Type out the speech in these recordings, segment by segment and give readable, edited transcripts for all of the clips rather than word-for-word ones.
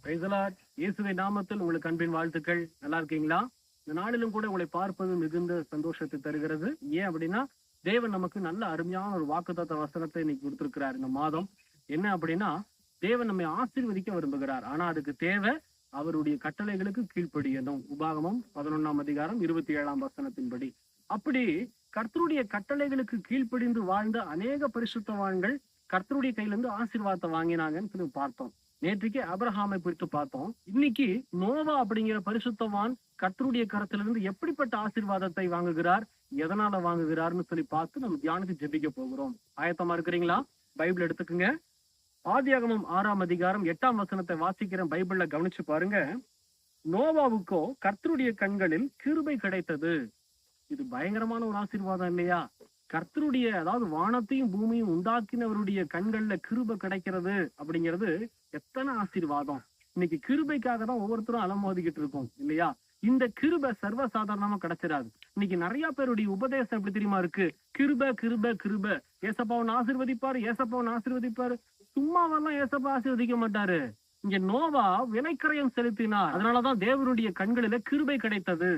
இயேசுவை நாமத்தில் உங்களுக்கு அன்பின் வாழ்த்துக்கள். நல்லா இருக்கீங்களா? இந்த நாளிலும் கூட உங்களை பார்ப்பது மிகுந்த சந்தோஷத்தை தருகிறது. ஏன் அப்படின்னா, தேவன் நமக்கு நல்ல அருமையான ஒரு வாக்குத்தத்த வசனத்தை இன்னைக்கு கொடுத்திருக்கிறார் இந்த மாதம். என்ன அப்படின்னா, தேவன் நம்மை ஆசீர்வதிக்க விரும்புகிறார். ஆனா அதுக்கு தேவை அவருடைய கட்டளைகளுக்கு கீழ்ப்படியணும். உபாகமம் 11ஆம் அதிகாரம் 27ஆம் வசனத்தின்படி. அப்படி கர்த்தருடைய கட்டளைகளுக்கு கீழ்ப்படிந்து வாழ்ந்த அநேக பரிசுத்தவான்கள் கர்த்தருடைய கையிலிருந்து ஆசீர்வாதத்தை வாங்கினாங்கன்னு சொல்லி பார்த்தோம். நேற்றுக்கு ஆபிரகாமை குறித்து பார்த்தோம். இன்னைக்கு நோவா அப்படிங்கிற பரிசுத்தவான் கர்த்தருடைய கரத்திலிருந்து எப்படிப்பட்ட ஆசீர்வாதத்தை வாங்குகிறார், எதனால வாங்குகிறார்னு சொல்லி பார்த்து நம்ம தியானத்துக்கு ஜெபிக்க போகிறோம். ஆயத்தமா இருக்கிறீங்களா? பைபிள் எடுத்துக்குங்க. ஆதியாகமம் 6ஆம் அதிகாரம் 8ஆம் வசனத்தை வாசிக்கிறேன். பைபிள்ல கவனிச்சு பாருங்க. நோவாவுக்கோ கர்த்தருடைய கண்களில் கிருபை கிடைத்தது. இது பயங்கரமான ஒரு ஆசீர்வாதம் இல்லையா? கர்த்தருடைய, அதாவது வானத்தையும் பூமியும் உண்டாக்கினவருடைய கண்கள்ல கிருபை கிடைக்கிறது அப்படிங்கிறது எத்தனை ஆசீர்வாதம். இன்னைக்கு கிருபைக்காக தான் ஒவ்வொருத்தரும் அலமோதிக்கிட்டு இருக்கோம் இல்லையா? இந்த கிருபை சர்வசாதாரணமா கிடைச்சிடாது. இன்னைக்கு நிறைய பேருடைய உபதேசம் எப்படி தெரியுமா இருக்கு? கிருபை கிருபை கிருபை, ஏசப்பாவன் ஆசீர்வதிப்பாரு, ஏசப்பாவன் ஆசீர்வதிப்பாரு. சும்மாவெல்லாம் ஏசப்பா ஆசீர்வதிக்க மாட்டாரு. இங்க நோவா விலைக்கரையம் செலுத்தினார். அதனாலதான் தேவனுடைய கண்களில கிருபை கிடைத்தது.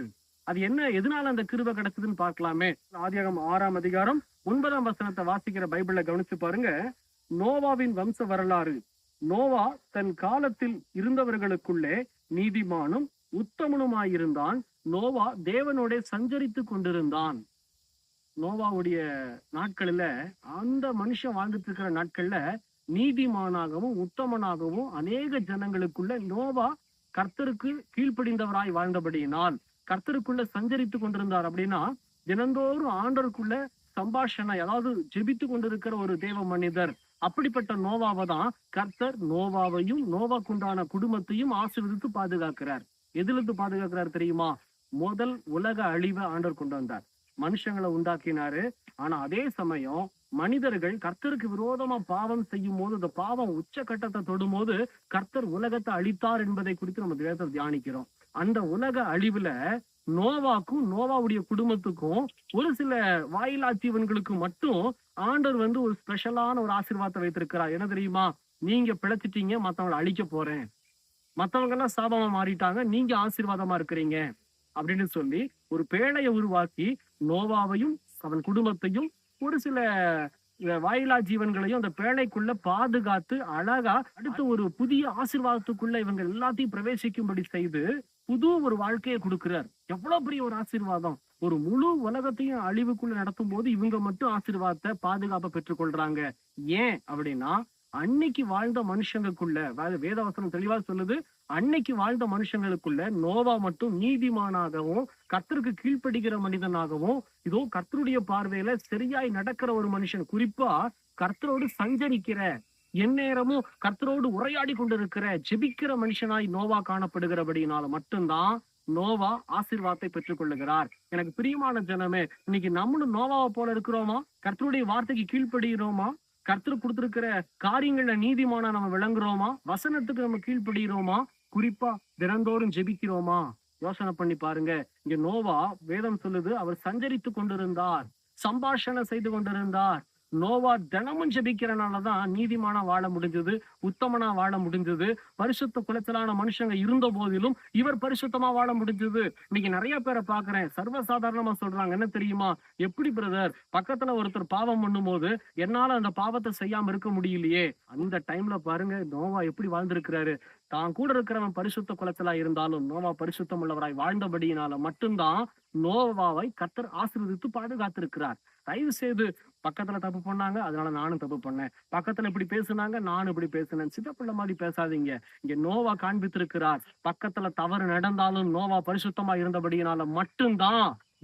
அது என்ன, எதனால அந்த கிருபை கிடைச்சதுன்னு பார்க்கலாமே. ஆதியாகமம் 6ஆம் அதிகாரம் 9ஆம் வசனத்தை வாசிக்கிற பைபிள்ல கவனிச்சு பாருங்க. நோவாவின் வம்ச வரலாறு. நோவா தன் காலத்தில் இருந்தவர்களுக்குள்ளே நீதிமானும் உத்தமனுமாயிருந்தான். நோவா தேவனோட சஞ்சரித்து கொண்டிருந்தான். நோவாவுடைய நாட்களில, அந்த மனுஷன் வாழ்ந்துட்டு இருக்கிற நாட்கள்ல நீதிமானாகவும் உத்தமனாகவும் அநேக ஜனங்களுக்குள்ள நோவா கர்த்தருக்கு கீழ்ப்படிந்தவராய் வாழ்ந்தபடியினால் கர்த்தருக்குள்ள சஞ்சரித்து கொண்டிருந்தார். அப்படின்னா தினந்தோறும் ஆண்டருக்குள்ள சம்பாஷணை, அதாவது ஜெபித்து கொண்டிருக்கிற ஒரு தேவ மனிதர். அப்படிப்பட்ட நோவாவை தான் கர்த்தர் நோவாவையும் நோவாக்குண்டான குடும்பத்தையும் ஆசீர்வதித்து பாதுகாக்கிறார். எதிலிருந்து பாதுகாக்கிறார் தெரியுமா? முதல் உலக அழிவை ஆண்டவர் கொண்டு வந்தார். மனுஷங்களை உண்டாக்கினாரு. ஆனா அதே சமயம் மனிதர்கள் கர்த்தருக்கு விரோதமா பாவம் செய்யும் போது, இந்த பாவம் உச்சகட்டத்தை தொடும் போது கர்த்தர் உலகத்தை அழித்தார் என்பதை குறித்து நம்ம வேதத்தை தியானிக்கிறோம். அந்த உலக அழிவுல நோவாக்கும் நோவாவுடைய குடும்பத்துக்கும் ஒரு சில வாயிலா ஜீவன்களுக்கு மட்டும் ஆண்டவர் ஒரு ஸ்பெஷலான ஒரு ஆசீர்வாதத்தை வைத்திருக்கிறார். என்ன தெரியுமா? நீங்க பிழைச்சிட்டீங்க, மத்தவங்களை அழிக்க போறேன், மத்தவங்க எல்லாம் சாபமா மாறிட்டாங்க, நீங்க ஆசீர்வாதமா இருக்கிறீங்க அப்படின்னு சொல்லி ஒரு பேழையை உருவாக்கி நோவாவையும் அவன் குடும்பத்தையும் ஒரு சில வாயிலா ஜீவன்களையும் அந்த பேழைக்குள்ள பாதுகாத்து அழகா அடுத்து ஒரு புதிய ஆசீர்வாதத்துக்குள்ள இவங்க எல்லாத்தையும் பிரவேசிக்கும்படி செய்து புது ஒரு வாழ்க்கையை கொடுக்கிறார். எவ்வளவு பெரிய ஒரு ஆசீர்வாதம்! ஒரு முழு உலகத்தையும் அழிவுக்குள்ள நடத்தும் போது இவங்க மட்டும் ஆசீர்வாதத்தை, பாதுகாப்பை பெற்றுக்கொள்றாங்க. ஏன் அப்படின்னா, அன்னைக்கு வாழ்ந்த மனுஷங்களுக்குள்ள, வேதவசனம் தெளிவா சொல்லுது, அன்னைக்கு வாழ்ந்த மனுஷங்களுக்குள்ள நோவா மட்டும் நீதிமானாகவும் கர்த்தருக்கு கீழ்ப்படுகிற மனிதனாகவும், இதோ கர்த்தருடைய பார்வையில சரியாய் நடக்கிற ஒரு மனுஷன், குறிப்பா கர்த்தரோடு சஞ்சரிக்கிற, எந்நேரமும் கர்த்தரோடு உரையாடி கொண்டிருக்கிற, ஜெபிக்கிற மனுஷனாய் நோவா காணப்படுகிறபடினால மட்டும்தான் நோவா ஆசீர்வாதத்தை பெற்றுக் கொள்ளுகிறார். எனக்கு பிரியமான ஜனமே, இன்னைக்கு நம்மளும் நோவாவை போல இருக்கிறோமா? கர்த்தருடைய வார்த்தைக்கு கீழ்ப்படுகிறோமா? கர்த்தர் கொடுத்திருக்கிற காரியங்கள்ல நீதிமானா நம்ம விளங்குறோமா? வசனத்துக்கு நம்ம கீழ்ப்படுகிறோமா? குறிப்பா தினந்தோறும் ஜெபிக்கிறோமா? யோசனை பண்ணி பாருங்க. இங்க நோவா, வேதம் சொல்லுது, அவர் சஞ்சரித்து கொண்டிருந்தார், சம்பாஷணை செய்து கொண்டிருந்தார். நோவா தினமும் ஜெபிக்கிறனாலதான் நீதிமானா வாழ முடிஞ்சது, உத்தமனா வாழ முடிஞ்சது. பரிசுத்த குலத்திலான மனுஷங்க இருந்த போதிலும் இவர் பரிசுத்தமா வாழ முடிஞ்சது. இன்னைக்கு நிறைய பேரை பாக்குறேன், சர்வசாதாரணமா சொல்றாங்க. என்ன தெரியுமா? எப்படி பிரதர், பக்கத்துல ஒருத்தர் பாவம் பண்ணும் போது என்னால அந்த பாவத்தை செய்யாம இருக்க முடியலையே. அந்த டைம்ல பாருங்க நோவா எப்படி வாழ்ந்திருக்கிறாரு. தான் கூட இருக்கிறவன் பரிசுத்த குலத்திலா இருந்தாலும் நோவா பரிசுத்தம் உள்ளவராய் வாழ்ந்தபடியினால மட்டும்தான் நோவாவை கர்த்தர் ஆசீர்வதித்து பாதுகாத்திருக்கிறார். தயவு செய்து, பக்கத்துல தப்பு பண்ணாங்க அதனால நானும் தப்பு பண்ணேன், பக்கத்துல இப்படி பேசுனாங்க நானும் இப்படி பேசினேன், சித்தப்பிள்ளை மாதிரி பேசாதீங்க. இங்க நோவா காண்பித்திருக்கிறார், பக்கத்துல தவறு நடந்தாலும் நோவா பரிசுத்தமா இருந்தபடியினால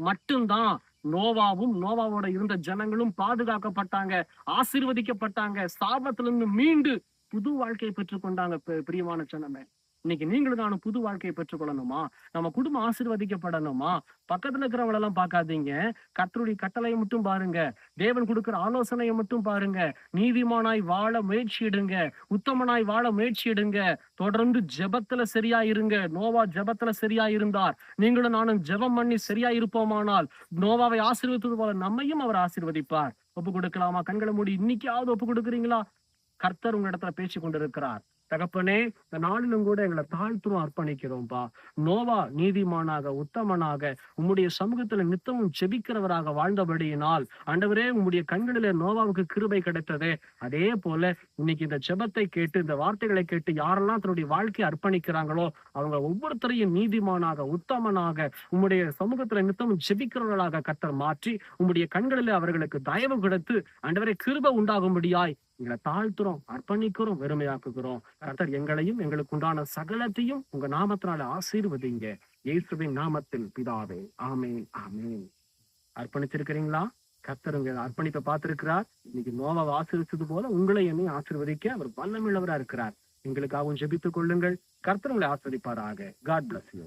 மட்டும்தான் நோவாவும் நோவாவோட இருந்த ஜனங்களும் பாதுகாக்கப்பட்டாங்க, ஆசீர்வதிக்கப்பட்டாங்க, சாபத்திலிருந்து மீண்டு புது வாழ்க்கையை பெற்றுக்கொண்டாங்க. பிரியமான ஜனமே, இன்னைக்கு நீங்களும் நானும் புது வாழ்க்கையை பெற்றுக்கொள்ளணுமா? நம்ம குடும்பம் ஆசீர்வதிக்கப்படணுமா? பக்கத்துல இருக்கிறவங்க எல்லாம் பார்க்காதீங்க, கர்த்தருடைய கட்டளையை மட்டும் பாருங்க, தேவன் கொடுக்கிற ஆலோசனையை மட்டும் பாருங்க. நீதிமானாய் வாழ முயற்சியிடுங்க, உத்தமனாய் வாழ முயற்சியிடுங்க, தொடர்ந்து ஜெபத்துல சரியா இருங்க. நோவா ஜெபத்துல சரியா இருந்தார். நீங்களும் நானும் ஜெபம் பண்ணி சரியா இருப்போமானால் நோவாவை ஆசீர்வதித்தது போல நம்மையும் அவர் ஆசீர்வதிப்பார். ஒப்பு கொடுக்கலாமா? கண்களை மூடி இன்னைக்காவது ஒப்பு கொடுக்குறீங்களா? கர்த்தர் உங்க இடத்துல பேசி கொண்டிருக்கிறார். தகப்பனே, இந்த நாளிலும் கூட எங்களை தாழ்த்தும் அர்ப்பணிக்கிறோம்ப்பா. நோவா நீதிமானாக உத்தமனாக உம்முடைய சமூகத்துல நித்தமும் செபிக்கிறவராக வாழ்ந்தபடியினால் ஆண்டவரே உம்முடைய கண்களிலே நோவாவுக்கு கிருபை கிடைத்ததே, அதே போல இன்னைக்கு இந்த ஜெபத்தை கேட்டு இந்த வார்த்தைகளை கேட்டு யாரெல்லாம் தன்னுடைய வாழ்க்கையை அர்ப்பணிக்கிறாங்களோ அவங்க ஒவ்வொருத்தரையும் நீதிமானாக உத்தமனாக உம்முடைய சமூகத்துல நித்தமும் செபிக்கிறவர்களாக கர்த்தர் மாற்றி உம்முடைய கண்களிலே அவர்களுக்கு தயவு கிடைத்து ஆண்டவரே கிருபை உண்டாகும்படியாய் எங்களை தாழ்த்துறோம், அர்ப்பணிக்கிறோம், வெறுமையாக்குகிறோம். கர்த்தர் எங்களையும் எங்களுக்கு உண்டான சகலத்தையும் உங்க நாமத்தினால ஆசீர்வதிங்க. இயேசுவின் நாமத்தில் பிதாவே, ஆமென், ஆமென். அர்ப்பணிச்சிருக்கிறீங்களா? கர்த்தர் உங்க அர்ப்பணிப்பை பார்த்திருக்கிறார். இன்னைக்கு நோவாவை ஆசீர்வதிச்சது போல உங்களை என்னையும் ஆசீர்வதிக்க அவர் வல்லமையுள்ளவரா இருக்கிறார். எங்களுக்காகவும் ஜெபித்துக் கொள்ளுங்கள். கர்த்தர் உங்களை ஆசீர்வதிப்பாராக. God bless you.